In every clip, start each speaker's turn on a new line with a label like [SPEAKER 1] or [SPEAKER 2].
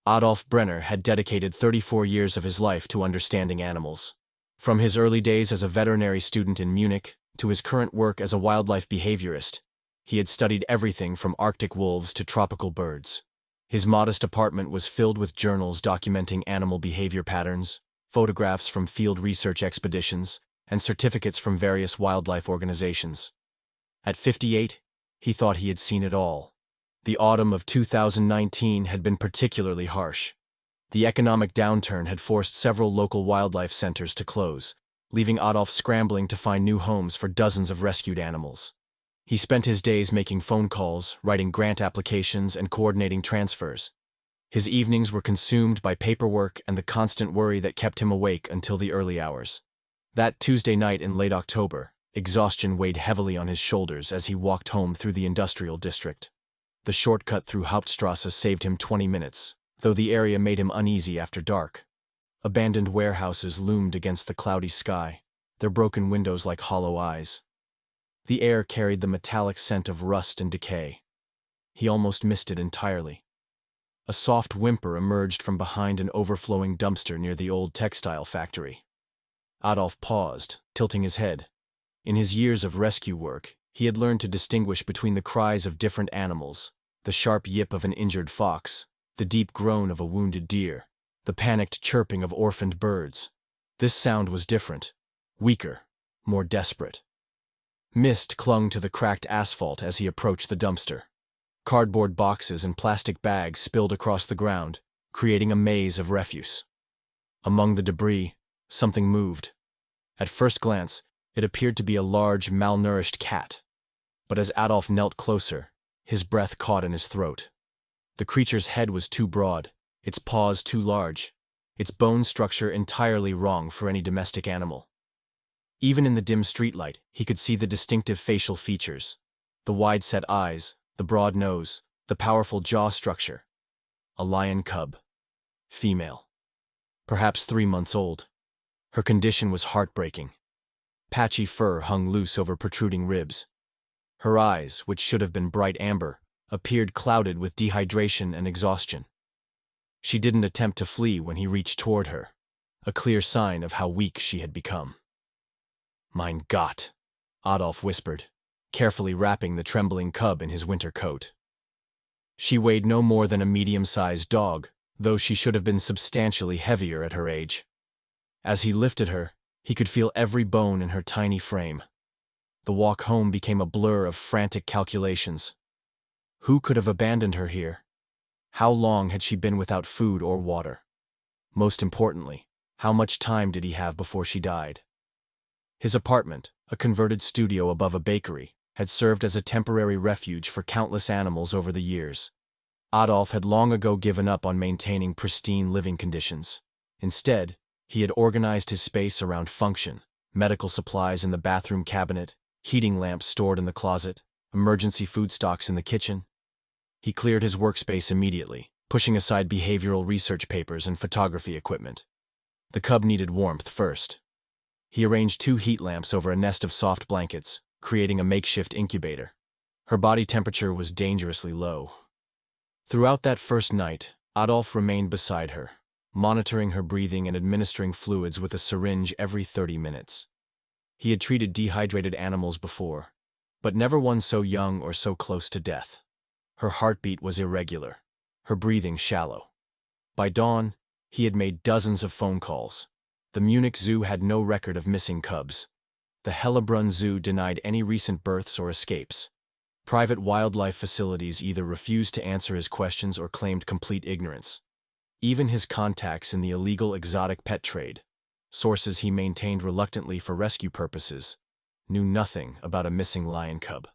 [SPEAKER 1] Adolf Brenner had dedicated 34 years of his life to understanding animals. From his early days as a veterinary student in Munich to his current work as a wildlife behaviorist, he had studied everything from Arctic wolves to tropical birds. His modest apartment was filled with journals documenting animal behavior patterns, photographs from field research expeditions, and certificates from various wildlife organizations. At 58, he thought he had seen it all. The autumn of 2019 had been particularly harsh. The economic downturn had forced several local wildlife centers to close, leaving Adolf scrambling to find new homes for dozens of rescued animals. He spent his days making phone calls, writing grant applications, and coordinating transfers. His evenings were consumed by paperwork and the constant worry that kept him awake until the early hours. That Tuesday night in late October, exhaustion weighed heavily on his shoulders as he walked home through the industrial district. The shortcut through Hauptstrasse saved him 20 minutes, though the area made him uneasy after dark. Abandoned warehouses loomed against the cloudy sky, their broken windows like hollow eyes. The air carried the metallic scent of rust and decay. He almost missed it entirely. A soft whimper emerged from behind an overflowing dumpster near the old textile factory. Adolf paused, tilting his head. In his years of rescue work, he had learned to distinguish between the cries of different animals, the sharp yip of an injured fox, the deep groan of a wounded deer, the panicked chirping of orphaned birds. This sound was different, weaker, more desperate. Mist clung to the cracked asphalt as he approached the dumpster. Cardboard boxes and plastic bags spilled across the ground, creating a maze of refuse. Among the debris, something moved. At first glance, it appeared to be a large, malnourished cat. But as Adolf knelt closer, his breath caught in his throat. The creature's head was too broad, its paws too large, its bone structure entirely wrong for any domestic animal. Even in the dim streetlight, he could see the distinctive facial features: the wide-set eyes, the broad nose, the powerful jaw structure. A lion cub. Female. Perhaps 3 months old. Her condition was heartbreaking. Patchy fur hung loose over protruding ribs. Her eyes, which should have been bright amber, appeared clouded with dehydration and exhaustion. She didn't attempt to flee when he reached toward her, a clear sign of how weak she had become. "Mein Gott," Adolf whispered, carefully wrapping the trembling cub in his winter coat. She weighed no more than a medium-sized dog, though she should have been substantially heavier at her age. As he lifted her, he could feel every bone in her tiny frame. The walk home became a blur of frantic calculations. Who could have abandoned her here? How long had she been without food or water? Most importantly, how much time did he have before she died? His apartment, a converted studio above a bakery, had served as a temporary refuge for countless animals over the years. Adolf had long ago given up on maintaining pristine living conditions. Instead, he had organized his space around function: medical supplies in the bathroom cabinet, heating lamps stored in the closet, emergency food stocks in the kitchen. He cleared his workspace immediately, pushing aside behavioral research papers and photography equipment. The cub needed warmth first. He arranged 2 heat lamps over a nest of soft blankets, creating a makeshift incubator. Her body temperature was dangerously low. Throughout that first night, Adolf remained beside her, monitoring her breathing and administering fluids with a syringe every 30 minutes. He had treated dehydrated animals before, but never one so young or so close to death. Her heartbeat was irregular, her breathing shallow. By dawn, he had made dozens of phone calls. The Munich Zoo had no record of missing cubs. The Hellebrunn Zoo denied any recent births or escapes. Private wildlife facilities either refused to answer his questions or claimed complete ignorance. Even his contacts in the illegal exotic pet trade, sources he maintained reluctantly for rescue purposes, knew nothing about a missing lion cub.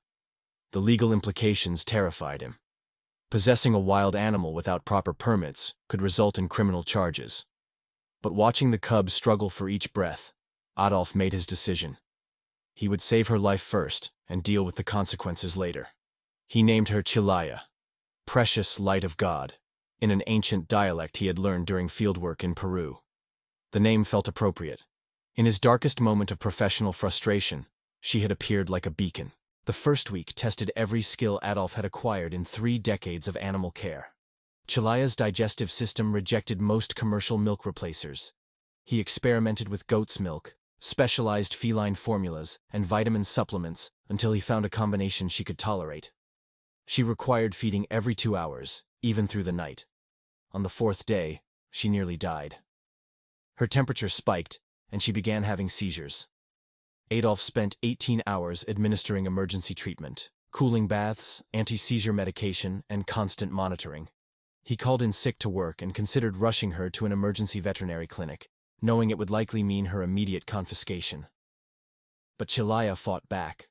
[SPEAKER 1] The legal implications terrified him. Possessing a wild animal without proper permits could result in criminal charges. But watching the cub struggle for each breath, Adolf made his decision. He would save her life first and deal with the consequences later. He named her Chilaya, precious light of God, in an ancient dialect he had learned during fieldwork in Peru. The name felt appropriate. In his darkest moment of professional frustration, she had appeared like a beacon. The first week tested every skill Adolf had acquired in 3 decades of animal care. Chelaya's digestive system rejected most commercial milk replacers. He experimented with goat's milk, specialized feline formulas, and vitamin supplements until he found a combination she could tolerate. She required feeding every 2 hours, even through the night. On the 4th day, she nearly died. Her temperature spiked, and she began having seizures. Adolf spent 18 hours administering emergency treatment, cooling baths, anti-seizure medication, and constant monitoring. He called in sick to work and considered rushing her to an emergency veterinary clinic, knowing it would likely mean her immediate confiscation. But Chelaya fought back.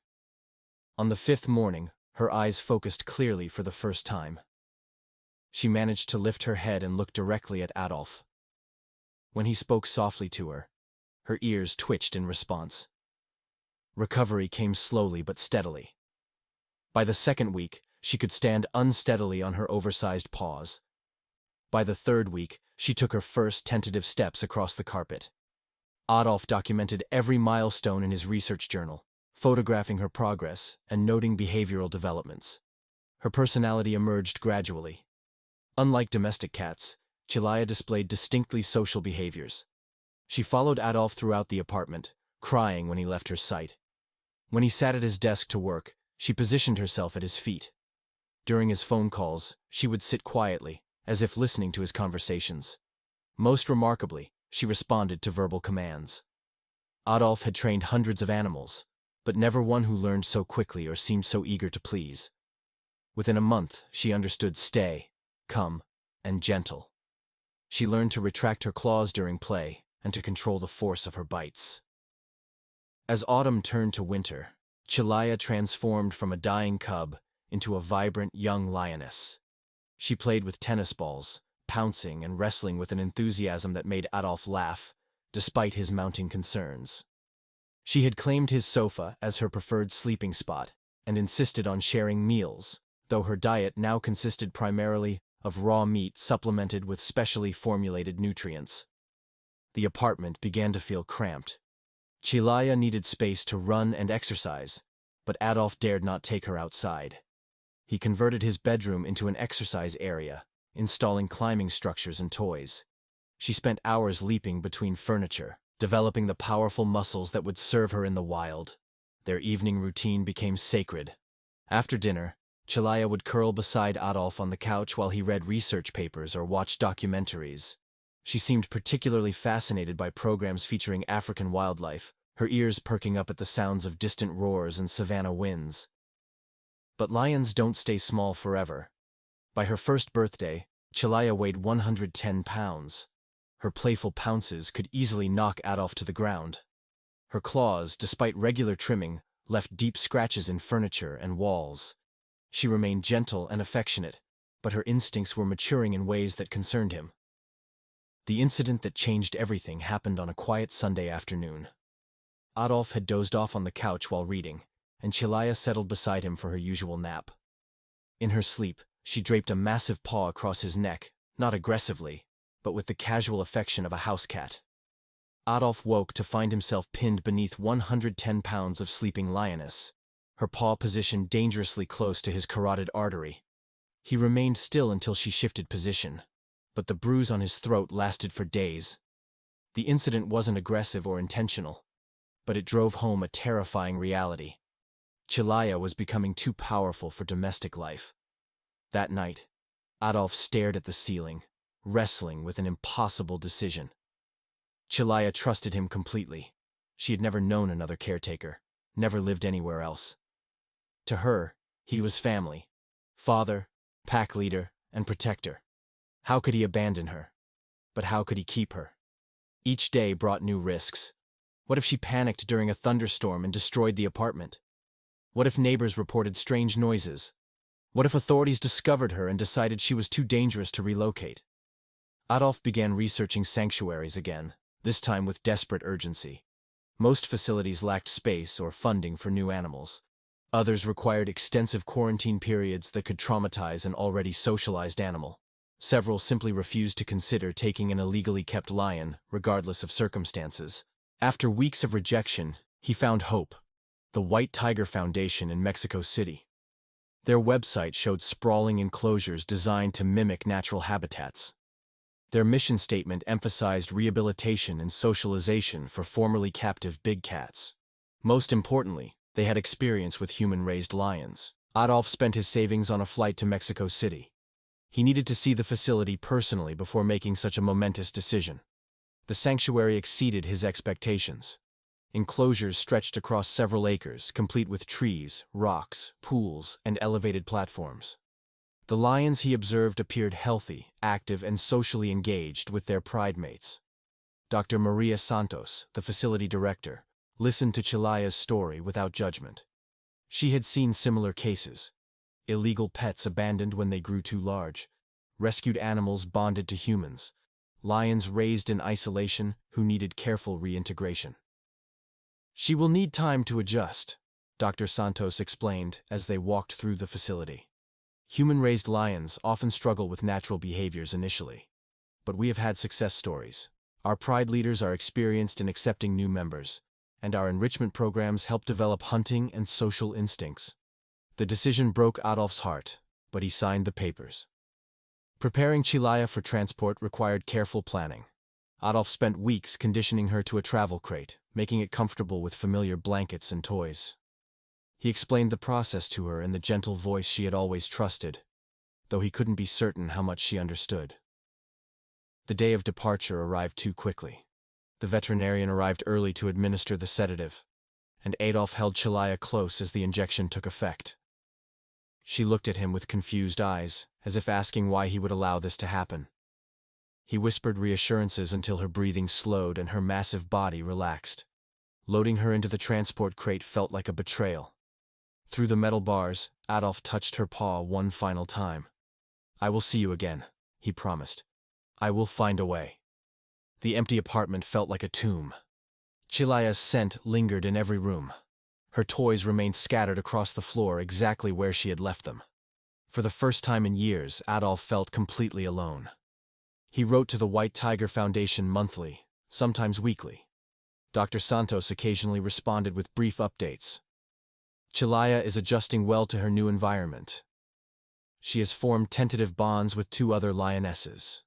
[SPEAKER 1] On the 5th morning, her eyes focused clearly for the first time. She managed to lift her head and look directly at Adolf. When he spoke softly to her, her ears twitched in response. Recovery came slowly but steadily. By the 2nd week, she could stand unsteadily on her oversized paws. By the 3rd week, she took her first tentative steps across the carpet. Adolf documented every milestone in his research journal, photographing her progress and noting behavioral developments. Her personality emerged gradually. Unlike domestic cats, Chelaya displayed distinctly social behaviors. She followed Adolf throughout the apartment, crying when he left her sight. When he sat at his desk to work, she positioned herself at his feet. During his phone calls, she would sit quietly, as if listening to his conversations. Most remarkably, she responded to verbal commands. Adolf had trained hundreds of animals, but never one who learned so quickly or seemed so eager to please. Within a month, she understood stay, come, and gentle. She learned to retract her claws during play and to control the force of her bites. As autumn turned to winter, Chelaya transformed from a dying cub into a vibrant young lioness. She played with tennis balls, pouncing and wrestling with an enthusiasm that made Adolf laugh, despite his mounting concerns. She had claimed his sofa as her preferred sleeping spot and insisted on sharing meals, though her diet now consisted primarily of raw meat supplemented with specially formulated nutrients. The apartment began to feel cramped. Chelaya needed space to run and exercise, but Adolf dared not take her outside. He converted his bedroom into an exercise area, installing climbing structures and toys. She spent hours leaping between furniture, developing the powerful muscles that would serve her in the wild. Their evening routine became sacred. After dinner, Chelaya would curl beside Adolf on the couch while he read research papers or watched documentaries. She seemed particularly fascinated by programs featuring African wildlife, her ears perking up at the sounds of distant roars and savanna winds. But lions don't stay small forever. By her 1st birthday, Chelaya weighed 110 pounds. Her playful pounces could easily knock Adolf to the ground. Her claws, despite regular trimming, left deep scratches in furniture and walls. She remained gentle and affectionate, but her instincts were maturing in ways that concerned him. The incident that changed everything happened on a quiet Sunday afternoon. Adolf had dozed off on the couch while reading, and Chelaya settled beside him for her usual nap. In her sleep, she draped a massive paw across his neck, not aggressively, but with the casual affection of a house cat. Adolf woke to find himself pinned beneath 110 pounds of sleeping lioness, her paw positioned dangerously close to his carotid artery. He remained still until she shifted position, but the bruise on his throat lasted for days. The incident wasn't aggressive or intentional, but it drove home a terrifying reality. Chelaya was becoming too powerful for domestic life. That night, Adolf stared at the ceiling, wrestling with an impossible decision. Chelaya trusted him completely. She had never known another caretaker, never lived anywhere else. To her, he was family, father, pack leader, and protector. How could he abandon her? But how could he keep her? Each day brought new risks. What if she panicked during a thunderstorm and destroyed the apartment? What if neighbors reported strange noises? What if authorities discovered her and decided she was too dangerous to relocate? Adolf began researching sanctuaries again, this time with desperate urgency. Most facilities lacked space or funding for new animals. Others required extensive quarantine periods that could traumatize an already socialized animal. Several simply refused to consider taking an illegally kept lion, regardless of circumstances. After weeks of rejection, he found hope: the White Tiger Foundation in Mexico City. Their website showed sprawling enclosures designed to mimic natural habitats. Their mission statement emphasized rehabilitation and socialization for formerly captive big cats. Most importantly, they had experience with human-raised lions. Adolf spent his savings on a flight to Mexico City. He needed to see the facility personally before making such a momentous decision. The sanctuary exceeded his expectations. Enclosures stretched across several acres, complete with trees, rocks, pools, and elevated platforms. The lions he observed appeared healthy, active, and socially engaged with their pridemates. Dr. Maria Santos, the facility director, listened to Chelaya's story without judgment. She had seen similar cases: illegal pets abandoned when they grew too large, rescued animals bonded to humans, lions raised in isolation who needed careful reintegration. "She will need time to adjust," Dr. Santos explained as they walked through the facility. "Human-raised lions often struggle with natural behaviors initially. But we have had success stories. Our pride leaders are experienced in accepting new members, and our enrichment programs help develop hunting and social instincts." The decision broke Adolf's heart, but he signed the papers. Preparing Chelaya for transport required careful planning. Adolf spent weeks conditioning her to a travel crate, making it comfortable with familiar blankets and toys. He explained the process to her in the gentle voice she had always trusted, though he couldn't be certain how much she understood. The day of departure arrived too quickly. The veterinarian arrived early to administer the sedative, and Adolf held Chelaya close as the injection took effect. She looked at him with confused eyes, as if asking why he would allow this to happen. He whispered reassurances until her breathing slowed and her massive body relaxed. Loading her into the transport crate felt like a betrayal. Through the metal bars, Adolf touched her paw one final time. "I will see you again," he promised. "I will find a way." The empty apartment felt like a tomb. Chelaya's scent lingered in every room. Her toys remained scattered across the floor exactly where she had left them. For the first time in years, Adolf felt completely alone. He wrote to the White Tiger Foundation monthly, sometimes weekly. Dr. Santos occasionally responded with brief updates. "Chelaya is adjusting well to her new environment. She has formed tentative bonds with 2 other lionesses.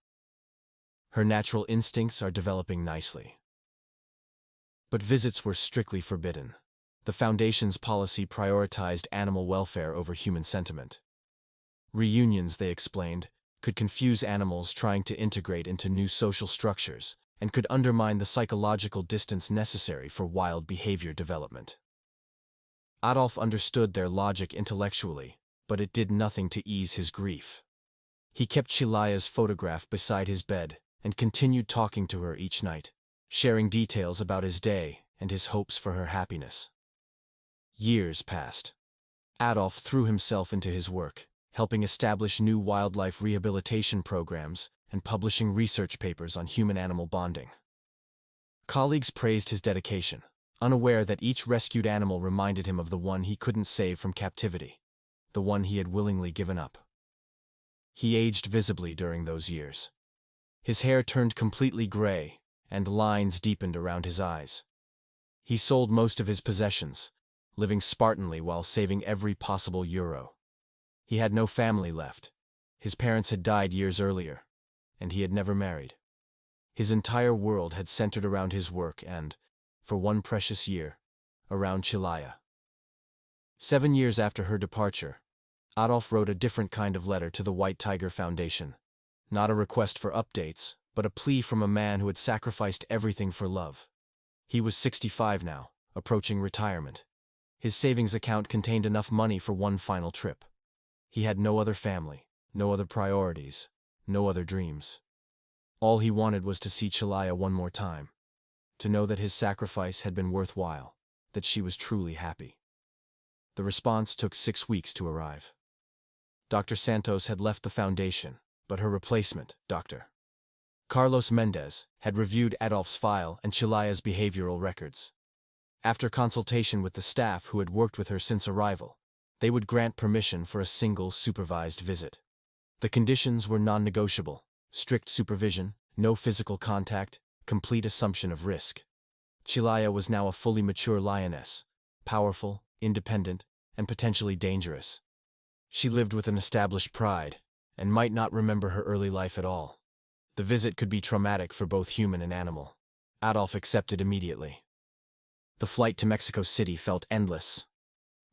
[SPEAKER 1] Her natural instincts are developing nicely." But visits were strictly forbidden. The Foundation's policy prioritized animal welfare over human sentiment. Reunions, they explained, could confuse animals trying to integrate into new social structures, and could undermine the psychological distance necessary for wild behavior development. Adolf understood their logic intellectually, but it did nothing to ease his grief. He kept Chelaya's photograph beside his bed and continued talking to her each night, sharing details about his day and his hopes for her happiness. Years passed. Adolf threw himself into his work, helping establish new wildlife rehabilitation programs and publishing research papers on human-animal bonding. Colleagues praised his dedication, unaware that each rescued animal reminded him of the one he couldn't save from captivity, the one he had willingly given up. He aged visibly during those years. His hair turned completely gray, and lines deepened around his eyes. He sold most of his possessions, living spartanly while saving every possible euro. He had no family left. His parents had died years earlier, and he had never married. His entire world had centered around his work and, for one precious year, around Chelaya. 7 years after her departure, Adolf wrote a different kind of letter to the White Tiger Foundation. Not a request for updates, but a plea from a man who had sacrificed everything for love. He was 65 now, approaching retirement. His savings account contained enough money for one final trip. He had no other family, no other priorities, no other dreams. All he wanted was to see Chelaya one more time, to know that his sacrifice had been worthwhile, that she was truly happy. The response took 6 weeks to arrive. Dr. Santos had left the foundation, but her replacement, Dr. Carlos Mendez, had reviewed Adolf's file and Chelaya's behavioral records. After consultation with the staff who had worked with her since arrival, they would grant permission for a single supervised visit. The conditions were non-negotiable: strict supervision, no physical contact, complete assumption of risk. Chelaya was now a fully mature lioness, powerful, independent, and potentially dangerous. She lived with an established pride, and might not remember her early life at all. The visit could be traumatic for both human and animal. Adolf accepted immediately. The flight to Mexico City felt endless.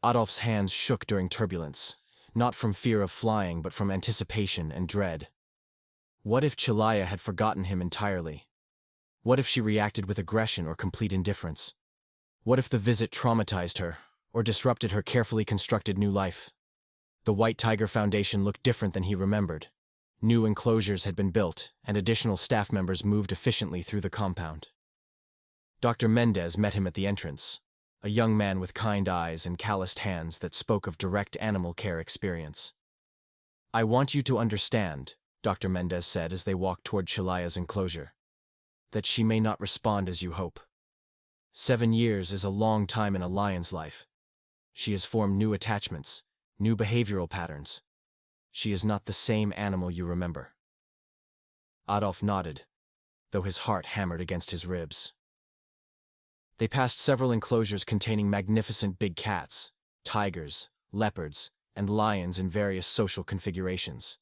[SPEAKER 1] Adolf's hands shook during turbulence, not from fear of flying but from anticipation and dread. What if Chelaya had forgotten him entirely? What if she reacted with aggression or complete indifference? What if the visit traumatized her, or disrupted her carefully constructed new life? The White Tiger Foundation looked different than he remembered. New enclosures had been built, and additional staff members moved efficiently through the compound. Dr. Mendez met him at the entrance, a young man with kind eyes and calloused hands that spoke of direct animal care experience. "I want you to understand," Dr. Mendez said as they walked toward Chelaya's enclosure, "that she may not respond as you hope. 7 years is a long time in a lion's life. She has formed new attachments, new behavioral patterns. She is not the same animal you remember." Adolf nodded, though his heart hammered against his ribs. They passed several enclosures containing magnificent big cats, tigers, leopards, and lions in various social configurations.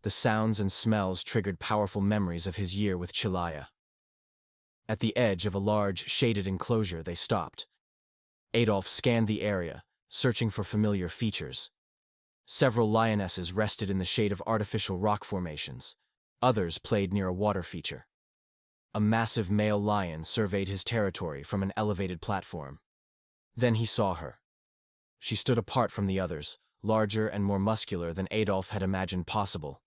[SPEAKER 1] The sounds and smells triggered powerful memories of his year with Chelaya. At the edge of a large, shaded enclosure, they stopped. Adolf scanned the area, searching for familiar features. Several lionesses rested in the shade of artificial rock formations. Others played near a water feature. A massive male lion surveyed his territory from an elevated platform. Then he saw her. She stood apart from the others, larger and more muscular than Adolf had imagined possible.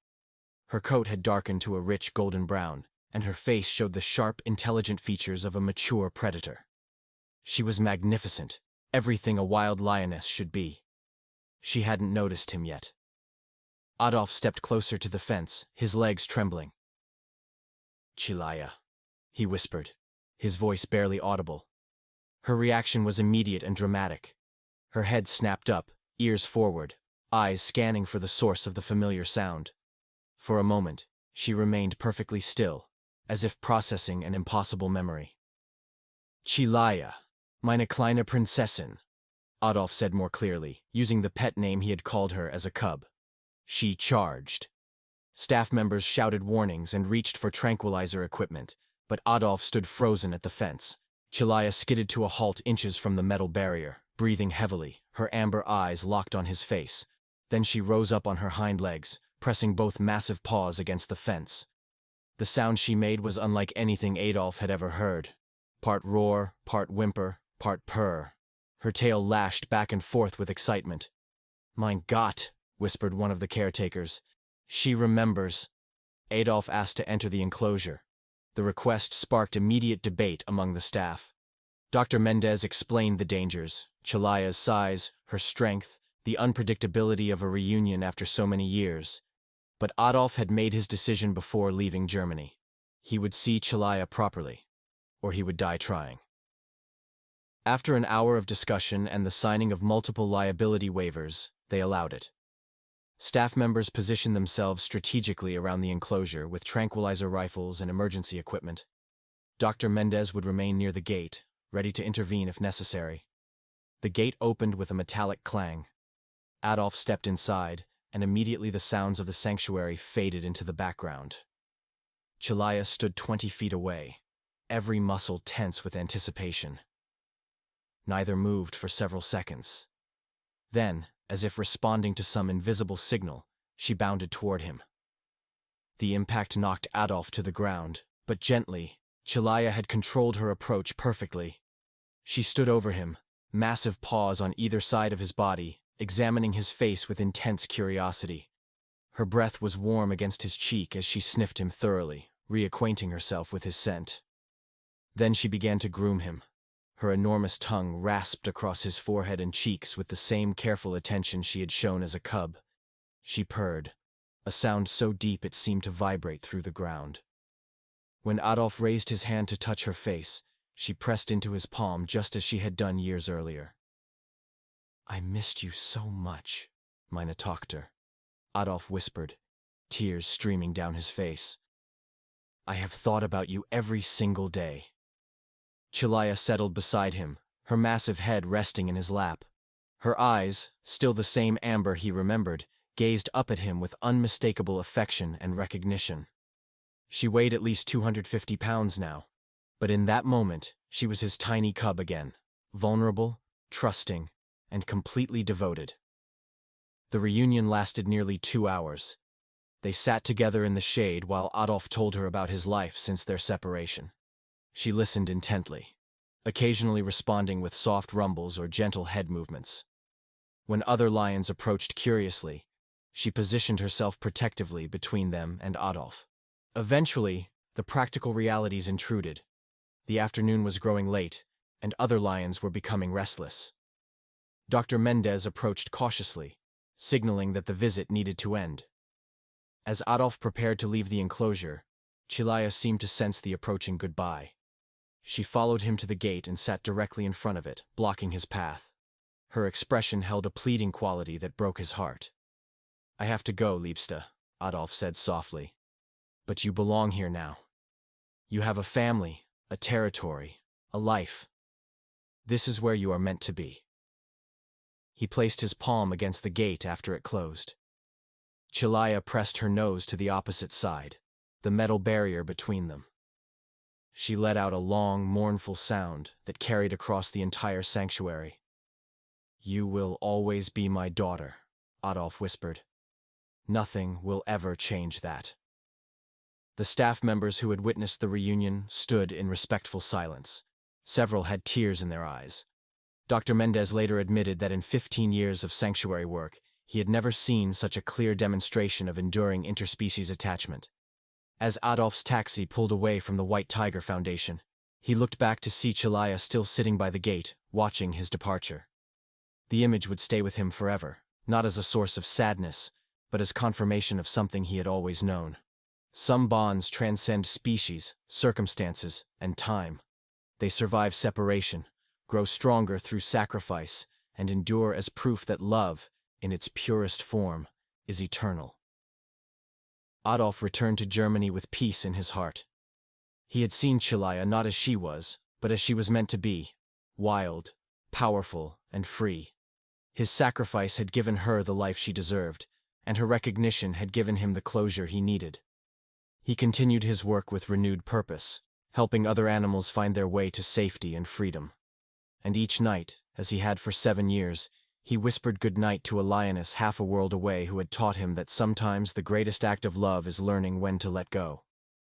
[SPEAKER 1] Her coat had darkened to a rich golden brown, and her face showed the sharp, intelligent features of a mature predator. She was magnificent, everything a wild lioness should be. She hadn't noticed him yet. Adolf stepped closer to the fence, his legs trembling. "Chelaya," he whispered, his voice barely audible. Her reaction was immediate and dramatic. Her head snapped up, ears forward, eyes scanning for the source of the familiar sound. For a moment, she remained perfectly still, as if processing an impossible memory. "Chelaya, meine kleine Prinzessin," Adolf said more clearly, using the pet name he had called her as a cub. She charged. Staff members shouted warnings and reached for tranquilizer equipment, but Adolf stood frozen at the fence. Chelaya skidded to a halt inches from the metal barrier, breathing heavily, her amber eyes locked on his face. Then she rose up on her hind legs, pressing both massive paws against the fence. The sound she made was unlike anything Adolf had ever heard. Part roar, part whimper, part purr. Her tail lashed back and forth with excitement. "Mein Gott," whispered one of the caretakers. "She remembers." Adolf asked to enter the enclosure. The request sparked immediate debate among the staff. Dr. Mendez explained the dangers, Chelaya's size, her strength, the unpredictability of a reunion after so many years. But Adolf had made his decision before leaving Germany. He would see Chelaya properly, or he would die trying. After an hour of discussion and the signing of multiple liability waivers, they allowed it. Staff members positioned themselves strategically around the enclosure with tranquilizer rifles and emergency equipment. Dr. Mendez would remain near the gate, ready to intervene if necessary. The gate opened with a metallic clang. Adolf stepped inside, and immediately the sounds of the sanctuary faded into the background. Chelaya stood 20 feet away, every muscle tense with anticipation. Neither moved for several seconds. Then, as if responding to some invisible signal, she bounded toward him. The impact knocked Adolf to the ground, but gently. Chelaya had controlled her approach perfectly. She stood over him, massive paws on either side of his body, examining his face with intense curiosity. Her breath was warm against his cheek as she sniffed him thoroughly, reacquainting herself with his scent. Then she began to groom him. Her enormous tongue rasped across his forehead and cheeks with the same careful attention she had shown as a cub. She purred, a sound so deep it seemed to vibrate through the ground. When Adolf raised his hand to touch her face, she pressed into his palm just as she had done years earlier. "I missed you so much, meine Tochter," Adolf whispered, tears streaming down his face. "I have thought about you every single day." Chelaya settled beside him, her massive head resting in his lap. Her eyes, still the same amber he remembered, gazed up at him with unmistakable affection and recognition. She weighed at least 250 pounds now, but in that moment, she was his tiny cub again, vulnerable, trusting, and completely devoted. The reunion lasted nearly 2 hours. They sat together in the shade while Adolf told her about his life since their separation. She listened intently, occasionally responding with soft rumbles or gentle head movements. When other lions approached curiously, she positioned herself protectively between them and Adolf. Eventually, the practical realities intruded. The afternoon was growing late, and other lions were becoming restless. Dr. Mendez approached cautiously, signaling that the visit needed to end. As Adolf prepared to leave the enclosure, Chilaya seemed to sense the approaching goodbye. She followed him to the gate and sat directly in front of it, blocking his path. Her expression held a pleading quality that broke his heart. "I have to go, Liebste," Adolf said softly. "But you belong here now. You have a family, a territory, a life. This is where you are meant to be." He placed his palm against the gate after it closed. Chilaya pressed her nose to the opposite side, the metal barrier between them. She let out a long, mournful sound that carried across the entire sanctuary. "You will always be my daughter," Adolf whispered. "Nothing will ever change that." The staff members who had witnessed the reunion stood in respectful silence. Several had tears in their eyes. Dr. Mendez later admitted that in 15 years of sanctuary work, he had never seen such a clear demonstration of enduring interspecies attachment. As Adolf's taxi pulled away from the White Tiger Foundation, he looked back to see Chilaya still sitting by the gate, watching his departure. The image would stay with him forever, not as a source of sadness, but as confirmation of something he had always known. Some bonds transcend species, circumstances, and time. They survive separation, grow stronger through sacrifice, and endure as proof that love, in its purest form, is eternal. Adolf returned to Germany with peace in his heart. He had seen Chilaya not as she was, but as she was meant to be, wild, powerful, and free. His sacrifice had given her the life she deserved, and her recognition had given him the closure he needed. He continued his work with renewed purpose, helping other animals find their way to safety and freedom. And each night, as he had for 7 years, he whispered goodnight to a lioness half a world away who had taught him that sometimes the greatest act of love is learning when to let go.